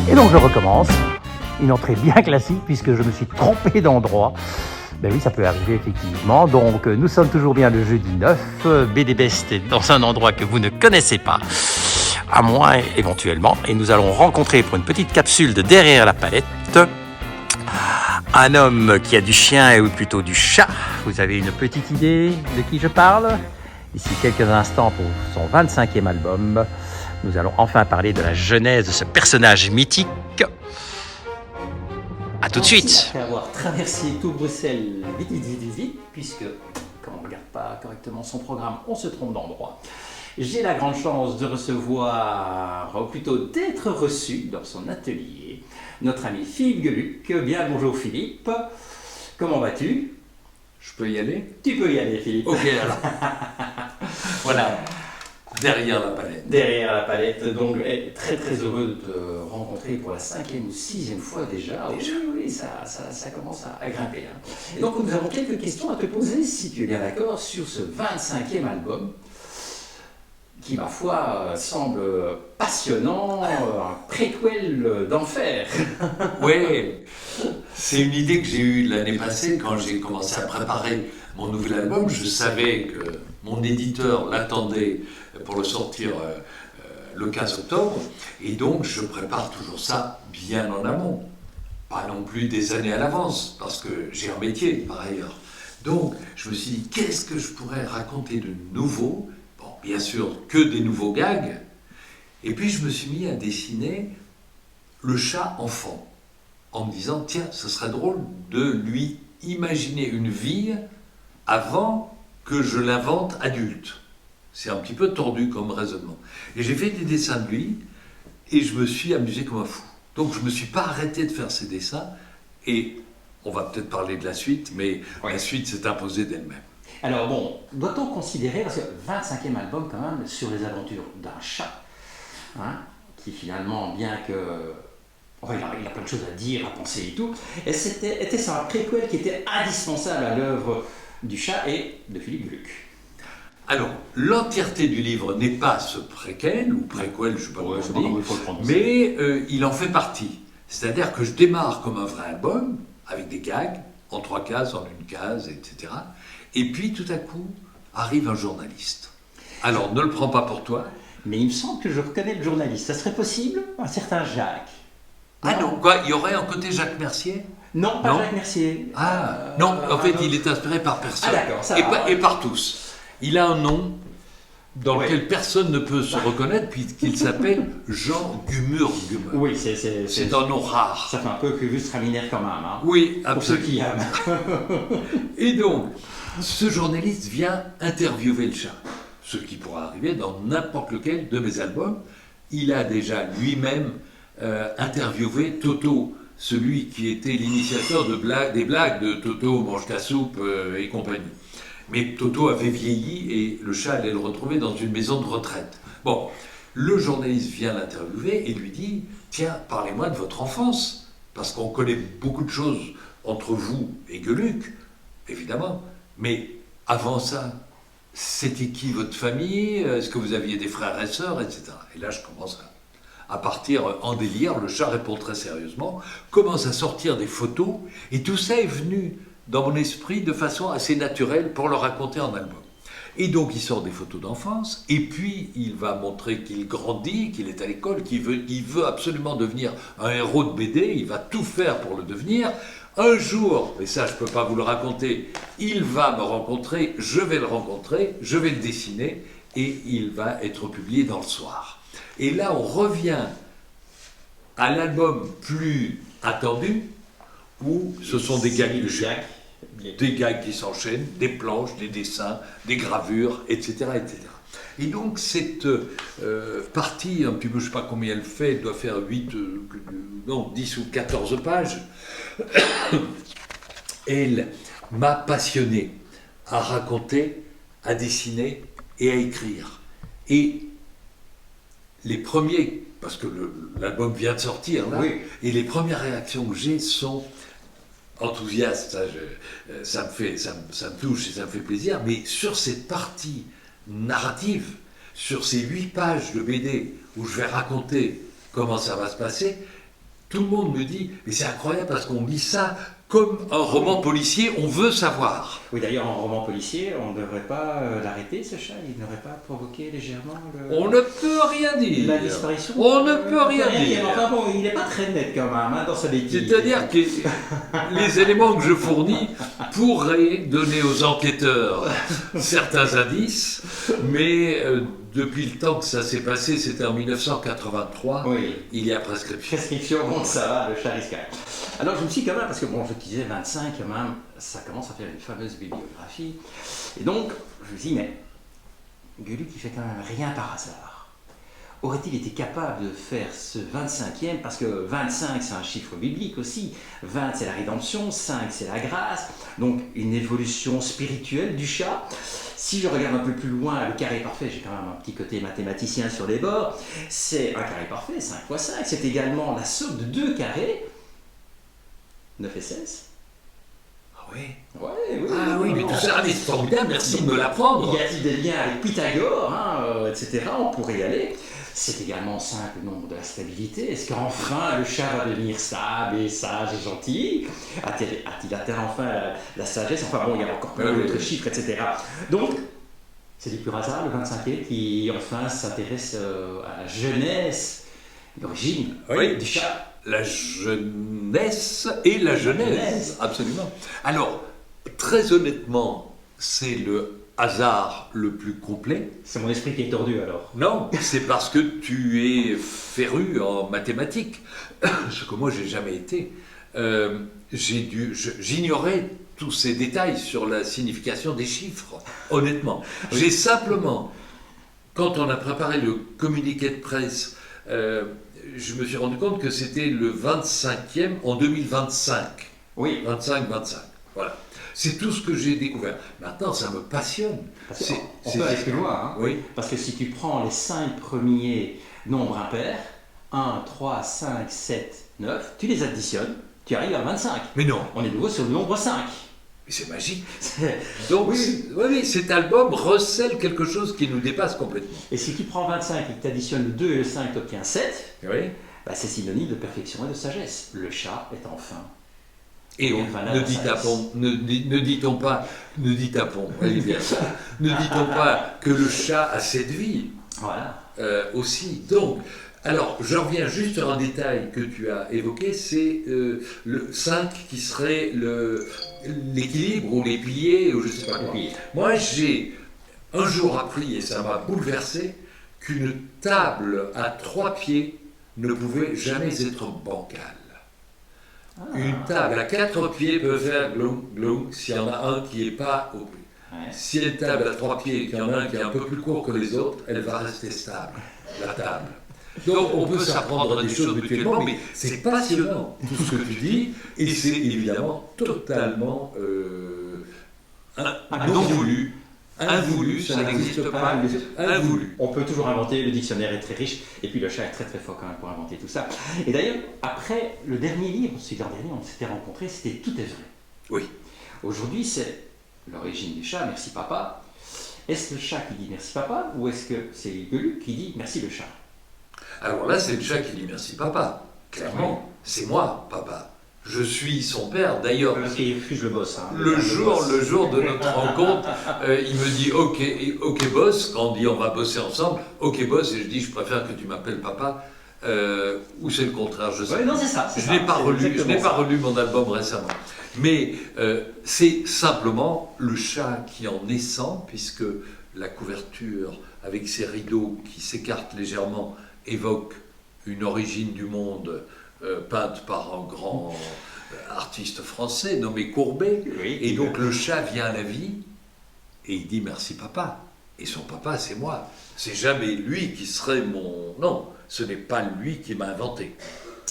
Et donc je recommence, une entrée bien classique puisque je me suis trompé d'endroit. Ben oui, ça peut arriver effectivement. Donc nous sommes toujours bien le jeudi 9. BD Best est dans un endroit que vous ne connaissez pas, à moins éventuellement. Et nous allons rencontrer pour une petite capsule de Derrière la palette un homme qui a du chien ou plutôt du chat. Vous avez une petite idée de qui je parle? D'ici quelques instants pour son 25e album, nous allons enfin parler de la genèse de ce personnage mythique. A tout de suite. Après avoir traversé tout Bruxelles vite, puisque quand on ne regarde pas correctement son programme, on se trompe d'endroit. J'ai la grande chance de recevoir, ou plutôt d'être reçu dans son atelier, notre ami Philippe Geluck. Bien bonjour Philippe, comment vas-tu? Je peux y aller? Tu peux y aller Philippe. Ok alors. Voilà, derrière la palette. Derrière la palette, donc très heureux de te rencontrer pour la 5e ou 6e fois déjà. Oui, ça commence à grimper. Hein. Et donc nous avons quelques questions à te poser, si tu es bien d'accord, sur ce 25e album, qui ma foi semble passionnant, un préquel d'enfer. Oui, c'est une idée que j'ai eue l'année passée quand j'ai commencé à préparer mon nouvel album. Je savais que mon éditeur l'attendait pour le sortir le 15 octobre, et donc je prépare toujours ça bien en amont. Pas non plus des années à l'avance, parce que j'ai un métier par ailleurs. Donc je me suis dit, qu'est-ce que je pourrais raconter de nouveau? Bon, bien sûr que des nouveaux gags. Et puis je me suis mis à dessiner le chat enfant, en me disant, tiens, ce serait drôle de lui imaginer une vie avant que je l'invente adulte. C'est un petit peu tordu comme raisonnement. Et j'ai fait des dessins de lui, et je me suis amusé comme un fou. Donc je ne me suis pas arrêté de faire ces dessins, et on va peut-être parler de la suite, mais la suite s'est imposée d'elle-même. Alors bon, doit-on considérer, parce que 25e album quand même, sur les aventures d'un chat, hein, qui finalement, bien que... Enfin, il a plein de choses à dire, à penser et tout, était-ce un préquel qui était indispensable à l'œuvre du chat et de Philippe Geluck? Alors, l'entièreté du livre n'est pas ce préquel, ou préquel, je ne sais pas comment on dit, mais il en fait partie. C'est-à-dire que je démarre comme un vrai album, avec des gags, en 3 cases, en 1 case, etc. Et puis, tout à coup, arrive un journaliste. Alors, ne le prends pas pour toi. Mais il me semble que je reconnais le journaliste. Ça serait possible? Un certain Jacques. Ah non, quoi, il y aurait un côté Jacques Mercier? Non, pas Jacques Mercier. Ah, non, en fait, il est inspiré par personne. Ah d'accord, ça va. Et par tous. Il a un nom dans lequel personne ne peut se reconnaître, puisqu'il s'appelle Jean Gumurgum. Oui, c'est un nom rare. Ça fait un peu cuvus traminaire quand même. Hein, oui, absolument. Pour ceux qui aiment. Et donc, ce journaliste vient interviewer le chat. Ce qui pourra arriver dans n'importe lequel de mes albums. Il a déjà lui-même interviewé Toto, celui qui était l'initiateur des blagues de Toto, mange ta soupe et compagnie. Mais Toto avait vieilli et le chat allait le retrouver dans une maison de retraite. Bon, le journaliste vient l'interviewer et lui dit, tiens, parlez-moi de votre enfance, parce qu'on connaît beaucoup de choses entre vous et Geluck, évidemment, mais avant ça, c'était qui votre famille? Est-ce que vous aviez des frères et sœurs, etc. Et là, je commence à partir en délire. Le chat répond très sérieusement, commence à sortir des photos, et tout ça est venu dans mon esprit de façon assez naturelle pour le raconter en album. Et donc il sort des photos d'enfance, et puis il va montrer qu'il grandit, qu'il est à l'école, qu'il veut absolument devenir un héros de BD, il va tout faire pour le devenir. Un jour, et ça je ne peux pas vous le raconter, il va me rencontrer, je vais le rencontrer, je vais le dessiner, et il va être publié dans Le Soir. Et là on revient à l'album plus attendu, où ce sont des gags de Jacques, des gags qui s'enchaînent, des planches, des dessins, des gravures, etc. etc. Et donc cette partie, un petit peu, je ne sais pas combien elle fait, elle doit faire 10 ou 14 pages, elle m'a passionné à raconter, à dessiner et à écrire. Et les premiers, parce que l'album vient de sortir, là, oui. Et les premières réactions que j'ai sont enthousiastes, ça me touche et ça me fait plaisir, mais sur cette partie narrative, sur ces 8 pages de BD où je vais raconter comment ça va se passer, tout le monde me dit, mais c'est incroyable parce qu'on lit ça comme un roman policier, on veut savoir. Oui, d'ailleurs, en roman policier, on ne devrait pas l'arrêter, ce chat. Il n'aurait pas provoqué légèrement On ne peut rien dire. la disparition. On ne peut rien dire. Enfin bon, il n'est pas très net quand même hein, dans sa bêtise. C'est-à-dire que les éléments que je fournis pourraient donner aux enquêteurs certains indices, mais depuis le temps que ça s'est passé, c'était en 1983, Oui. il y a prescription. Prescription, bon, ça va, le chat risque. Alors je me suis dit quand même, parce que bon, je disais 25 quand même, ça commence à faire une fameuse bibliographie. Et donc, je me suis dit, mais Gueuluc, il fait quand même rien par hasard. Aurait-il été capable de faire ce 25e, parce que 25 c'est un chiffre biblique aussi, 20 c'est la rédemption, 5 c'est la grâce, donc une évolution spirituelle du chat. Si je regarde un peu plus loin, le carré parfait, j'ai quand même un petit côté mathématicien sur les bords, c'est un carré parfait, 5 fois 5, c'est également la somme de deux carrés, 9 et 16. Ah oui. Ouais, Ah oui, mais tout ça, mais c'est formidable, merci de me l'apprendre. Y a-t-il des liens avec Pythagore, etc. On pourrait y aller. C'est également 5 le nombre de la stabilité. Est-ce qu'enfin le chat va devenir stable et sage et gentil? A-t-il atteint enfin la sagesse? Enfin bon, il y a encore plein d'autres chiffres, etc. Donc, c'est du pur hasard, le 25e, qui enfin s'intéresse à la jeunesse, l'origine du chat. La jeunesse et la genèse, absolument. Alors, très honnêtement, c'est le hasard le plus complet. C'est mon esprit qui est tordu alors. Non, c'est parce que tu es féru en mathématiques, ce que moi j'ai jamais été. J'ignorais tous ces détails sur la signification des chiffres, honnêtement. J'ai simplement, quand on a préparé le communiqué de presse, je me suis rendu compte que c'était le 25e en 2025. Oui. 25-25, voilà. C'est tout ce que j'ai découvert. Maintenant, ça me passionne. On peut aller plus loin, hein. Oui. Parce que si tu prends les 5 premiers nombres impairs, 1, 3, 5, 7, 9, tu les additionnes, tu arrives à 25. Mais non. On est de nouveau sur le nombre 5. Mais c'est magique. Donc, oui, cet album recèle quelque chose qui nous dépasse complètement. Et si tu prends 25 et que tu additionnes le 2 et le 5, tu obtiens 7, Oui. bah c'est synonyme de perfection et de sagesse. Le chat est enfin. Et on, ne dit-on pas, que le chat a cette vie. Voilà. Aussi. Donc, alors, j'en reviens juste sur un détail que tu as évoqué, c'est le 5 qui serait l'équilibre ou les piliers, ou je ne sais pas quoi. Moi, j'ai un jour appris, et ça m'a bouleversé, qu'une table à 3 pieds ne pouvait jamais être bancale. Une table à 4 pieds peut faire glong, glong s'il y en a un qui n'est pas au plus. Ouais. Si une table à 3 pieds et qu'il y en a un qui est un peu plus court que les autres, elle va rester stable, la table. Donc on peut s'apprendre des choses mutuellement, mais c'est passionnant tout ce que tu dis, et c'est évidemment totalement non voulu. Invoulu, ça n'existe pas, invoulu. On peut toujours inventer, le dictionnaire est très riche, et puis le chat est très très fort quand même pour inventer tout ça. Et d'ailleurs, après le dernier livre, c'est l'an dernier, on s'était rencontrés, c'était Tout est vrai. Oui. Aujourd'hui, c'est l'origine du chat, merci papa. Est-ce le chat qui dit merci papa, ou est-ce que c'est Gueuluc qui dit merci le chat? Alors là, c'est le chat qui dit merci papa. Clairement, c'est moi, papa. Je suis son père, d'ailleurs. Parce qu'il refuse le boss. Hein, le jour de notre rencontre, il me dit ok boss, quand on dit on va bosser ensemble, ok boss, et je dis je préfère que tu m'appelles papa, ou c'est le contraire, je sais. Ouais, non, c'est ça. Je n'ai pas relu mon album récemment. Mais c'est simplement le chat qui en naissant, puisque la couverture avec ses rideaux qui s'écartent légèrement évoque une origine du monde peinte par un grand artiste français nommé Courbet. Oui, et donc le chat vient à la vie et il dit merci papa. Et son papa, c'est moi. C'est jamais lui qui serait mon... Non, ce n'est pas lui qui m'a inventé.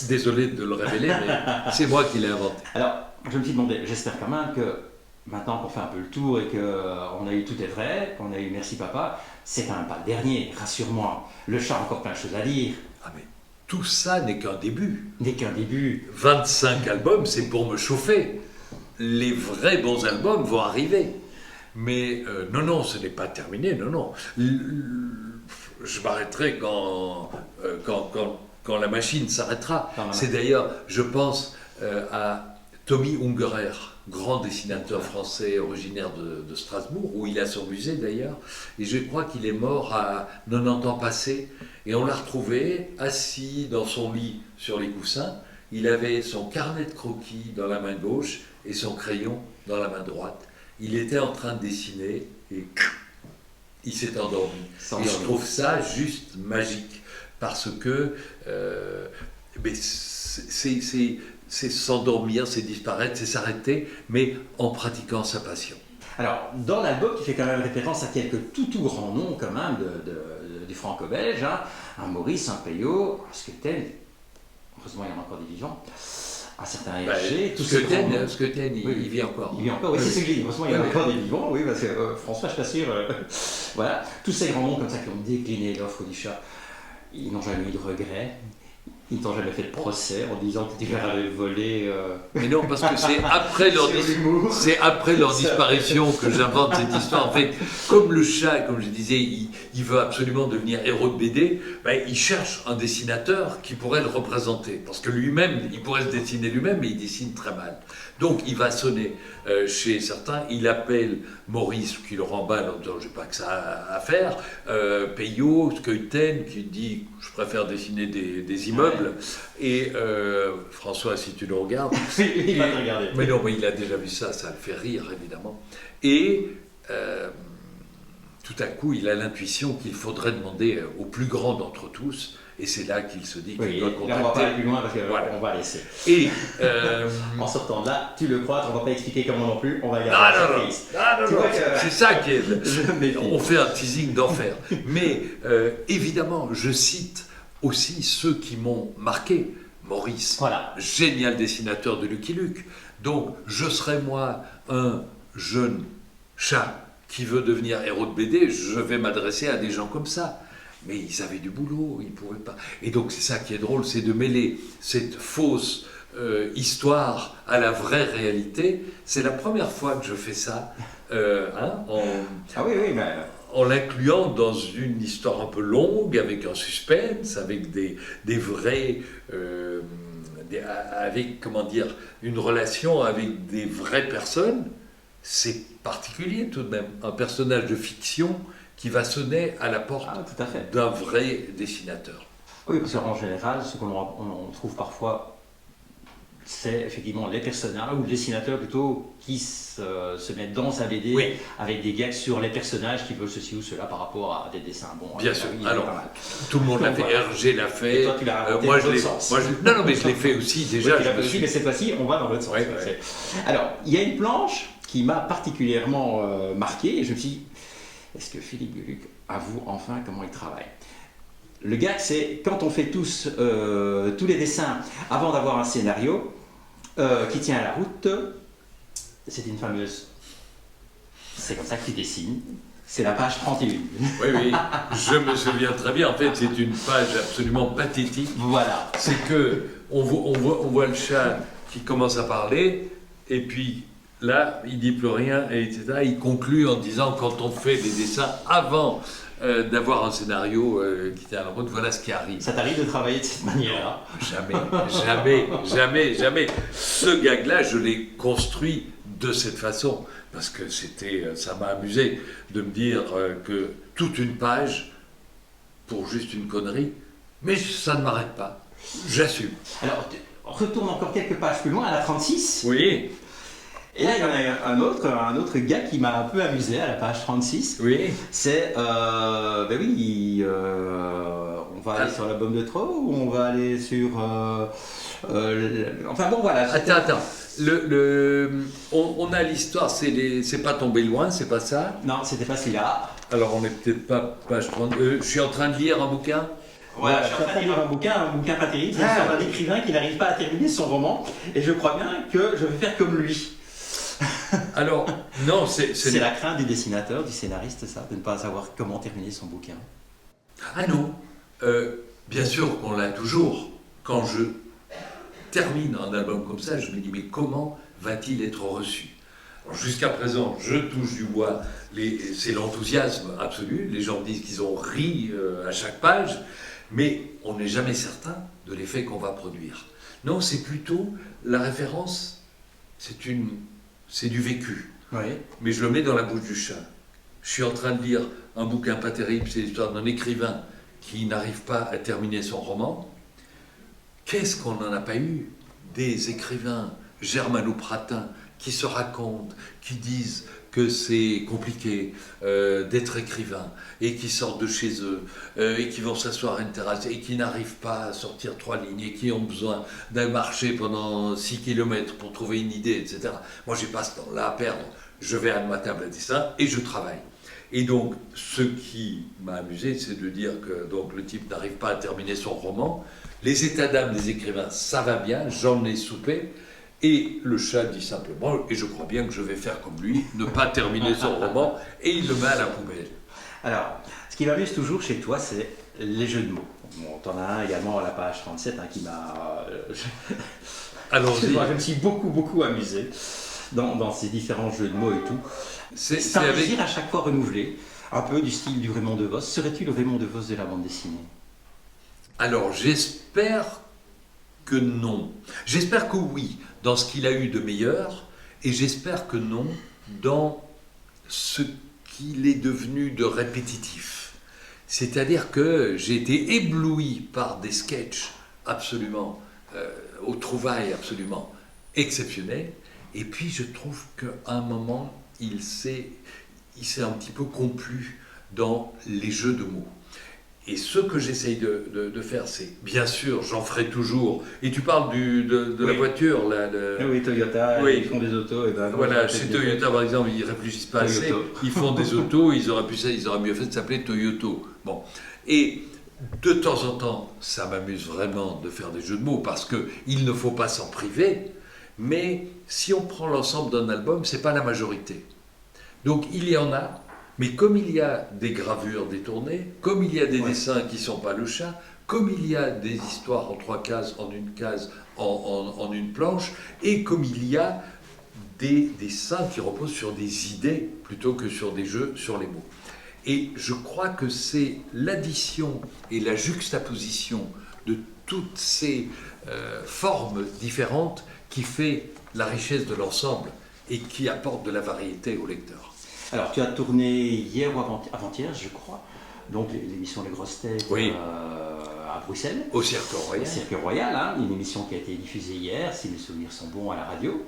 Désolé de le révéler, mais c'est moi qui l'ai inventé. Alors, je me suis demandé, j'espère quand même que maintenant qu'on fait un peu le tour et qu'on a eu Tout est vrai, qu'on a eu Merci Papa, c'est quand même pas le dernier, rassure-moi. Le chat a encore plein de choses à dire. Ah mais tout ça n'est qu'un début. N'est qu'un début. 25 albums, c'est pour me chauffer. Les vrais bons albums vont arriver. Mais non, ce n'est pas terminé, non. Je m'arrêterai quand quand la machine s'arrêtera. Non, non, C'est non. d'ailleurs, je pense à Tommy Ungerer, grand dessinateur français originaire de Strasbourg, où il a son musée d'ailleurs, et je crois qu'il est mort à 90 ans passés, et on l'a retrouvé assis dans son lit sur les coussins. Il avait son carnet de croquis dans la main gauche et son crayon dans la main droite. Il était en train de dessiner et il s'est endormi. Et je trouve ça juste magique parce que mais c'est s'endormir, c'est disparaître, c'est s'arrêter, mais en pratiquant sa passion. Alors, dans l'album, qui fait quand même référence à quelques tout grands noms quand même du franco-belge, hein, un Maurice, un Peyo, un Skelten, heureusement il y en a encore des vivants, un certain Hergé, tous ces grands noms. Skelten, il vit encore. Il vit encore, oui, c'est ce que je dis, heureusement il y en a encore des vivants, oui, parce que François, je suis pas sûr. Voilà, tous ces grands noms comme ça qui ont décliné l'offre du chat, ils n'ont jamais eu de regrets. Ils t'ont jamais fait de procès en disant que tu leur avais volé. Mais non, parce que c'est après leur disparition que j'invente cette histoire. En fait, comme le chat, comme je disais, il veut absolument devenir héros de BD, ben, il cherche un dessinateur qui pourrait le représenter. Parce que lui-même, il pourrait se dessiner lui-même, mais il dessine très mal. Donc il va sonner chez certains, il appelle Maurice, qui le remballe en disant « j'ai pas que ça à faire », Peyo, Skelten, qui dit « je préfère dessiner des immeubles », et François, si tu le regardes... il va te regarder. Mais non, mais il a déjà vu ça, ça le fait rire, évidemment. Et tout à coup, il a l'intuition qu'il faudrait demander au plus grand d'entre tous, et c'est là qu'il se dit qu'il doit contacter... Là, on va pas aller plus loin parce qu'on voilà. va laisser. Et... en sortant de là, tu le crois, on va pas expliquer comment non plus, on va garder la surprise. Non, c'est ça qui est... Je on fait un teasing d'enfer. Mais évidemment, je cite aussi ceux qui m'ont marqué. Maurice, voilà. Génial dessinateur de Lucky Luke. Donc, je serais moi un jeune chat qui veut devenir héros de BD, je vais m'adresser à des gens comme ça. Mais ils avaient du boulot, ils ne pouvaient pas. Et donc c'est ça qui est drôle, c'est de mêler cette fausse histoire à la vraie réalité. C'est la première fois que je fais ça, en l'incluant dans une histoire un peu longue, avec un suspense, avec des vrais... avec, comment dire, une relation avec des vraies personnes. C'est particulier tout de même, un personnage de fiction qui va sonner à la porte d'un vrai dessinateur. Oui, parce qu'en général, ce qu'on trouve parfois, c'est effectivement les personnages, ou le dessinateur plutôt, qui se mettent dans sa BD avec des gags sur les personnages qui veulent ceci ou cela par rapport à des dessins. Bon, bien sûr, alors tout le monde l'a fait, Hergé l'a fait. Et toi, tu l'as raconté moi, dans l'autre sens. Non, mais je l'ai fait aussi déjà. Oui, mais cette fois-ci, on va dans l'autre sens. Ouais. Alors, il y a une planche qui m'a particulièrement marqué, et je me suis dit, est-ce que Philippe Gueluc avoue enfin comment il travaille? Le gag, c'est quand on fait tous les dessins avant d'avoir un scénario qui tient à la route, c'est une fameuse... C'est comme ça que tu dessines. C'est la page 31. Oui, je me souviens très bien. En fait, c'est une page absolument pathétique. Voilà. C'est que on voit le chat qui commence à parler, et puis là, il dit plus rien, et etc. Il conclut en disant, quand on fait des dessins avant d'avoir un scénario qui tient à la route, voilà ce qui arrive. Ça t'arrive de travailler de cette manière-là? Jamais. Ce gag-là, je l'ai construit de cette façon, parce que ça m'a amusé de me dire que toute une page pour juste une connerie, mais ça ne m'arrête pas. J'assume. Alors, on retourne encore quelques pages plus loin, à la 36. Oui. Et là, il y en a un autre gars qui m'a un peu amusé à la page 36. Oui. C'est, on va aller sur l'album de trop ou on va aller sur... enfin bon, voilà. Attends. On a l'histoire, c'est pas tombé loin, c'est pas ça? Non, c'était pas celui-là. Alors, on n'est peut-être pas page 30. Je suis en train de lire un bouquin. Voilà, je suis en train de lire un bouquin pas terrible. C'est l'histoire d'un écrivain qui n'arrive pas à terminer son roman. Et je crois bien que je vais faire comme lui. Alors, non, c'est la crainte du dessinateur, du scénariste, ça, de ne pas savoir comment terminer son bouquin. Ah non, bien sûr qu'on l'a toujours. Quand je termine un album comme ça, je me dis, mais comment va-t-il être reçu? Jusqu'à présent, je touche du bois, c'est l'enthousiasme absolu. Les gens me disent qu'ils ont ri à chaque page, Mais on n'est jamais certain de l'effet qu'on va produire. Non, c'est plutôt la référence, c'est du vécu. Oui. Mais je le mets dans la bouche du chat. Je suis en train de lire un bouquin pas terrible, c'est l'histoire d'un écrivain qui n'arrive pas à terminer son roman. Qu'est-ce qu'on n'en a pas eu? Des écrivains germano-pratins qui se racontent, qui disent que c'est compliqué d'être écrivain, et qui sortent de chez eux, et qui vont s'asseoir à une terrasse, et qui n'arrivent pas à sortir 3 lignes, et qui ont besoin d'un marché pendant 6 kilomètres pour trouver une idée, etc. Moi, j'ai pas ce temps-là à perdre. Je vais à ma table à dessin et je travaille. Et donc, ce qui m'a amusé, c'est de dire que donc, le type n'arrive pas à terminer son roman. Les états d'âme des écrivains, ça va bien, j'en ai soupé. Et le chat dit simplement, et je crois bien que je vais faire comme lui, ne pas terminer son roman, et il le met à la poubelle. Alors, ce qui m'amuse toujours chez toi, c'est les jeux de mots. Bon, t'en as un également à la page 37 qui m'a... Allons-y. Je me suis beaucoup amusé dans ces différents jeux de mots et tout. C'est un plaisir à chaque fois renouvelé, un peu du style du Raymond DeVos. Serais-tu le Raymond DeVos de la bande dessinée? Alors, j'espère que non. J'espère que oui, dans ce qu'il a eu de meilleur, et j'espère que non, dans ce qu'il est devenu de répétitif. C'est-à-dire que j'ai été ébloui par des sketchs absolument, aux trouvailles absolument exceptionnelles, et puis je trouve qu'à un moment, il s'est un petit peu complu dans les jeux de mots. Et ce que j'essaye de faire, c'est, bien sûr, j'en ferai toujours. Et tu parles de la voiture, là. Oui, Toyota, oui. Ils font des autos. Et ben, voilà, chez Toyota, par exemple, ils ne réfléchissent pas assez. Ils font des autos, ils auraient mieux fait de s'appeler Toyoto. Bon. Et de temps en temps, ça m'amuse vraiment de faire des jeux de mots, parce qu'il ne faut pas s'en priver. Mais si on prend l'ensemble d'un album, ce n'est pas la majorité. Donc il y en a. Mais comme il y a des gravures détournées, comme il y a des dessins qui ne sont pas le chat, comme il y a des histoires en 3 cases, en une case, en une planche, et comme il y a des dessins qui reposent sur des idées plutôt que sur des jeux sur les mots. Et je crois que c'est l'addition et la juxtaposition de toutes ces formes différentes qui fait la richesse de l'ensemble et qui apporte de la variété au lecteur. Alors, tu as tourné hier ou avant-hier, je crois, donc l'émission Les Grosses Têtes à Bruxelles. Au Cirque Royal. Au Cirque Royal, hein, une émission qui a été diffusée hier, si mes souvenirs sont bons, à la radio,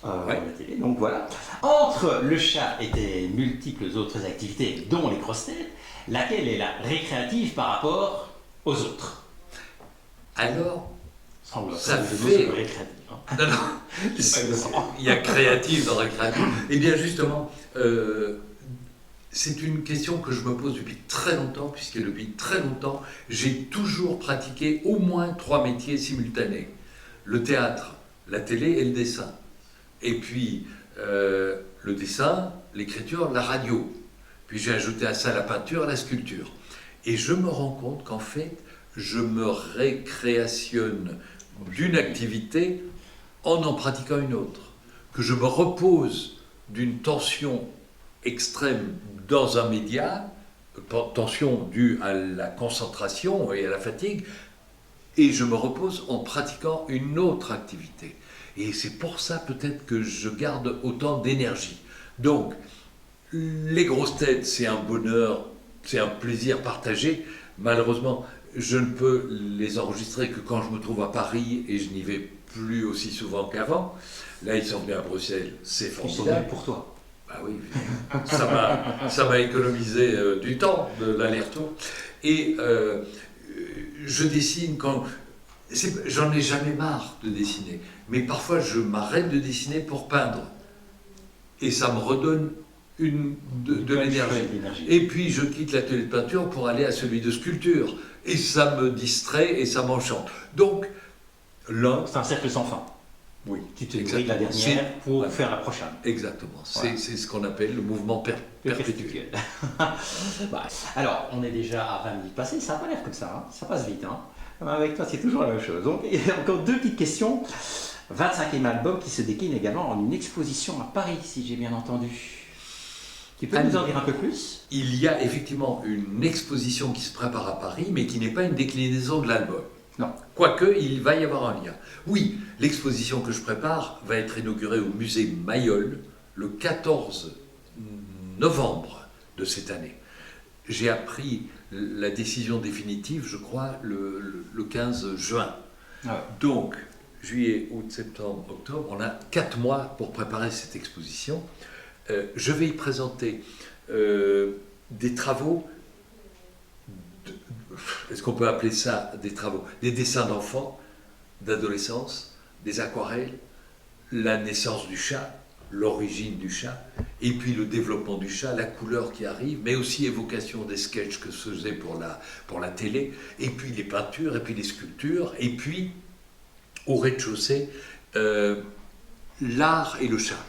à la télé. Donc voilà. Entre le chat et tes multiples autres activités, dont les Grosses Têtes, laquelle est la récréative par rapport aux autres? Alors, ça fait... Non, il y a créatif dans récréatif. Eh bien justement, c'est une question que je me pose depuis très longtemps, puisque depuis très longtemps, j'ai toujours pratiqué au moins 3 métiers simultanés. Le théâtre, la télé et le dessin. Et puis le dessin, l'écriture, la radio. Puis j'ai ajouté à ça la peinture, la sculpture. Et je me rends compte qu'en fait, je me récréationne d'une activité en pratiquant une autre, que je me repose d'une tension extrême dans un média, tension due à la concentration et à la fatigue, et je me repose en pratiquant une autre activité. Et c'est pour ça peut-être que je garde autant d'énergie. Donc, les grosses têtes, c'est un bonheur, c'est un plaisir partagé. Malheureusement, je ne peux les enregistrer que quand je me trouve à Paris et je n'y vais plus aussi souvent qu'avant. Là, ils sont venus à Bruxelles, c'est formidable. Ils sont venus pour toi. Bah oui, ça m'a économisé du temps de l'aller-retour. Et je dessine quand... J'en ai jamais marre de dessiner, mais parfois je m'arrête de dessiner pour peindre. Et ça me redonne de l'énergie. Et puis je quitte l'atelier de peinture pour aller à celui de sculpture. Et ça me distrait et ça m'enchante. Donc, là... C'est un cercle sans fin. Oui. Tu te grille la dernière pour faire la prochaine. Exactement. C'est ce qu'on appelle le mouvement perpétuel. Alors, on est déjà à 20 minutes passées. Ça n'a pas l'air comme ça. Hein. Ça passe vite. Hein. Avec toi, c'est toujours la même chose. Donc, il y a encore 2 petites questions. 25e album qui se décline également en une exposition à Paris, si j'ai bien entendu. Tu peux nous en dire un peu plus? Il y a effectivement une exposition qui se prépare à Paris, mais qui n'est pas une déclinaison de l'album. Non. Quoique, il va y avoir un lien. Oui, l'exposition que je prépare va être inaugurée au musée Mayol le 14 novembre de cette année. J'ai appris la décision définitive, je crois, le 15 juin. Ah. Donc, juillet, août, septembre, octobre, on a 4 mois pour préparer cette exposition. Je vais y présenter des travaux, est-ce qu'on peut appeler ça des travaux? Des dessins d'enfants, d'adolescence, des aquarelles, la naissance du chat, l'origine du chat, et puis le développement du chat, la couleur qui arrive, mais aussi évocation des sketchs que se faisait pour la télé, et puis les peintures, et puis les sculptures, et puis au rez-de-chaussée, l'art et le chat.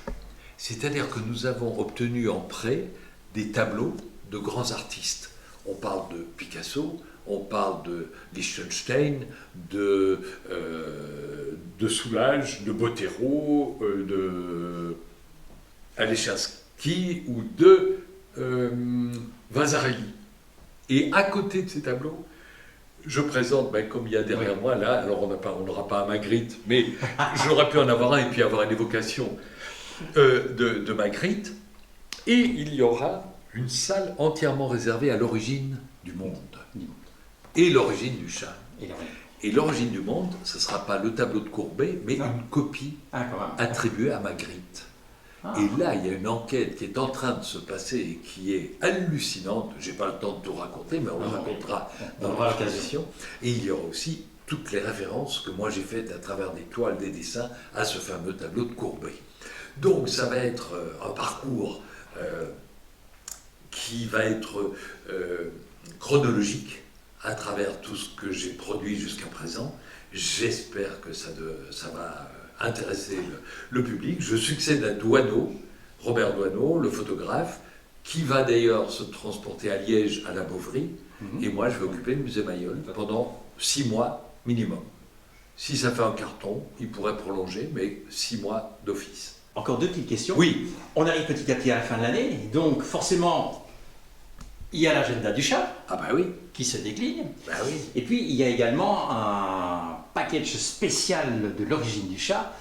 C'est-à-dire que nous avons obtenu en prêt des tableaux de grands artistes. On parle de Picasso, on parle de Liechtenstein, de Soulages, de Botero, de Alechinsky ou de Vasarely. Et à côté de ces tableaux, je présente, comme il y a derrière moi là, alors on n'aura pas un Magritte, mais j'aurais pu en avoir un et puis avoir une évocation de Magritte. Et il y aura une salle entièrement réservée à l'origine du monde. Et l'origine du chat. Et l'origine du monde, ce ne sera pas le tableau de Courbet, mais une copie attribuée à Magritte. Ah. Et là, il y a une enquête qui est en train de se passer et qui est hallucinante. Je n'ai pas le temps de tout raconter, mais on le racontera dans l'occasion. Et il y aura aussi toutes les références que moi j'ai faites à travers des toiles, des dessins, à ce fameux tableau de Courbet. Donc ça va être un parcours qui va être chronologique à travers tout ce que j'ai produit jusqu'à présent. J'espère que ça va intéresser le public. Je succède à Doisneau, Robert Doisneau, le photographe, qui va d'ailleurs se transporter à Liège, à la Beauvry, et moi je vais occuper le musée Mayol pendant 6 mois minimum. Si ça fait un carton, il pourrait prolonger, mais 6 mois d'office. Encore 2 petites questions. Oui. On arrive petit à petit à la fin de l'année, donc forcément, il y a l'agenda du chat. Ah bah oui. Qui se décline. Bah oui. Et puis, il y a également un package spécial de l'origine du chat.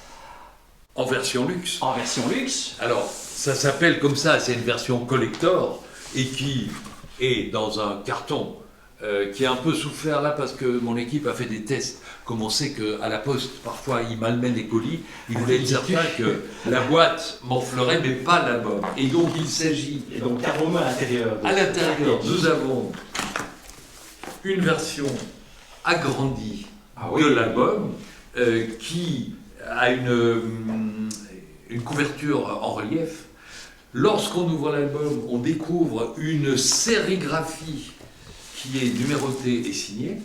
En version luxe. En version luxe. Alors, ça s'appelle comme ça, c'est une version collector, et qui est dans un carton qui a un peu souffert là parce que mon équipe a fait des tests. Comme on sait qu'à la poste, parfois, ils malmènent les colis, ils voulaient être certains que la boîte m'enflerait, mais pas l'album. Et donc, il s'agit... Et donc, carrément à l'intérieur. À l'intérieur, nous avons une version agrandie de l'album qui a une couverture en relief. Lorsqu'on ouvre l'album, on découvre une sérigraphie qui est numérotée et signée.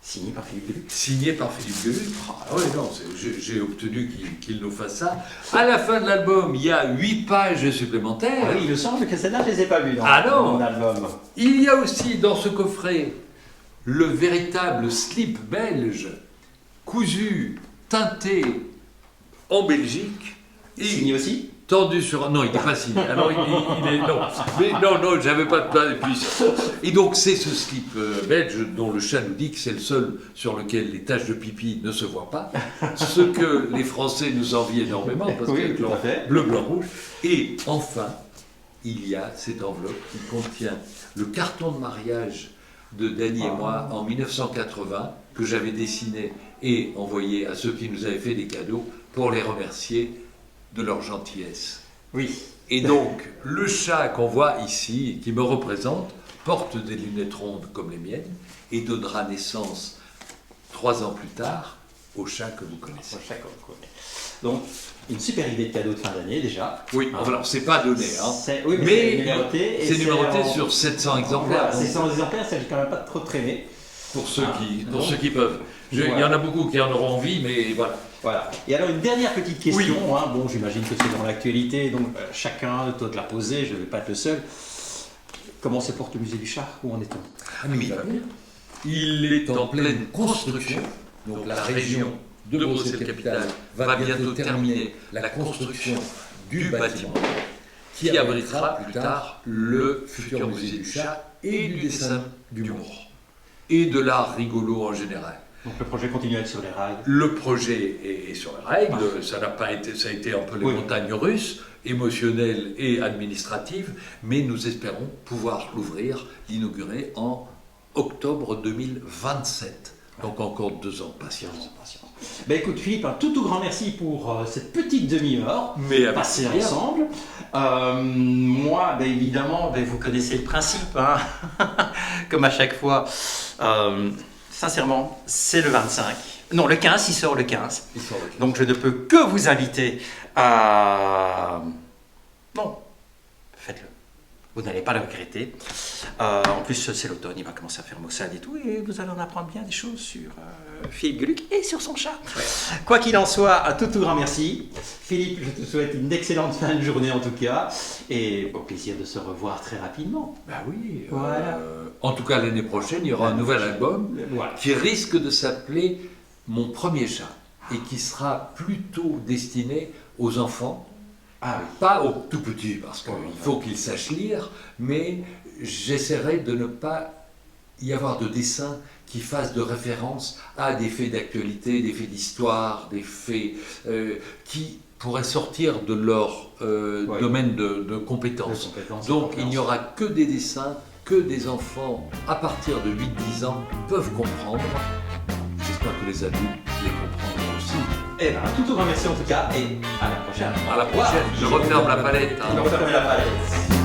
Signé par Philippe Geluc. Signé par Philippe Geluc. Ah oui, non, j'ai obtenu qu'il nous fasse ça. À la fin de l'album, il y a 8 pages supplémentaires. Ah oui, il me semble que celle-là, je ne les ai pas vues dans mon album. Il y a aussi dans ce coffret le véritable slip belge, cousu, teinté en Belgique. Signé aussi? Tendu sur... Non, il n'est pas signé. Alors, il est... Non, mais non, j'avais pas de plan. Et donc, c'est ce slip belge dont le chat nous dit que c'est le seul sur lequel les taches de pipi ne se voient pas. Ce que les Français nous envient énormément, parce que bleu, blanc, rouge. Et enfin, il y a cette enveloppe qui contient le carton de mariage de Dany et moi en 1980, que j'avais dessiné et envoyé à ceux qui nous avaient fait des cadeaux pour les remercier de leur gentillesse. Oui. Et donc, le chat qu'on voit ici, qui me représente, porte des lunettes rondes comme les miennes et donnera naissance 3 ans plus tard au chat que vous connaissez. Au chat que vous connaissez. Donc, une super idée de cadeau de fin d'année déjà. Oui, alors c'est pas donné, hein. Oui, mais c'est numéroté sur 700 exemplaires. Voilà, 700 exemplaires, ça j'ai quand même pas trop traîné. Pour ceux qui peuvent. Il y en a beaucoup qui en auront envie, mais voilà. Voilà. Et alors une dernière petite question, bon j'imagine que c'est dans l'actualité, donc chacun doit te la poser, je ne vais pas être le seul. Comment se porte le musée du chat? Où en est-on? Il est en pleine construction, donc la région de Bruxelles-Capitale va bientôt terminer la construction du bâtiment. qui abritera plus tard le futur musée du chat et du dessin d'humour et de l'art rigolo en général. Donc le projet continue à être sur les rails. Le projet est sur les règles, ça a été un peu les montagnes russes, émotionnelles et administratives, mais nous espérons pouvoir l'ouvrir, l'inaugurer en octobre 2027. Donc encore 2 ans, patience. Ben écoute Philippe, un tout grand merci pour cette petite demi-heure passée ensemble. Moi, ben évidemment, ben vous connaissez le principe, hein. Comme à chaque fois. Sincèrement, c'est le 25. Non, le 15, il sort le 15. Donc je ne peux que vous inviter à... Non, faites-le. Vous n'allez pas le regretter. En plus, c'est l'automne, il va commencer à faire maussade et tout, et vous allez en apprendre bien des choses sur Philippe Geluck et sur son chat. Ouais. Quoi qu'il en soit, un tout grand merci. Philippe, je te souhaite une excellente fin de journée en tout cas, et au plaisir de se revoir très rapidement. Ben oui, voilà. En tout cas l'année prochaine, il y aura un nouvel album qui risque de s'appeler Mon premier chat, et qui sera plutôt destiné aux enfants. Pas aux tout petits, parce qu'il faut qu'ils sachent lire, mais j'essaierai de ne pas y avoir de dessins qui fassent de référence à des faits d'actualité, des faits d'histoire, des faits qui pourraient sortir de leur domaine de compétences. Donc il n'y aura que des dessins que des enfants à partir de 8-10 ans peuvent comprendre. J'espère que les adultes les comprendront aussi. Eh bien, tout grand merci en tout cas, et à la prochaine. À la prochaine. Je referme la palette. Je referme la palette.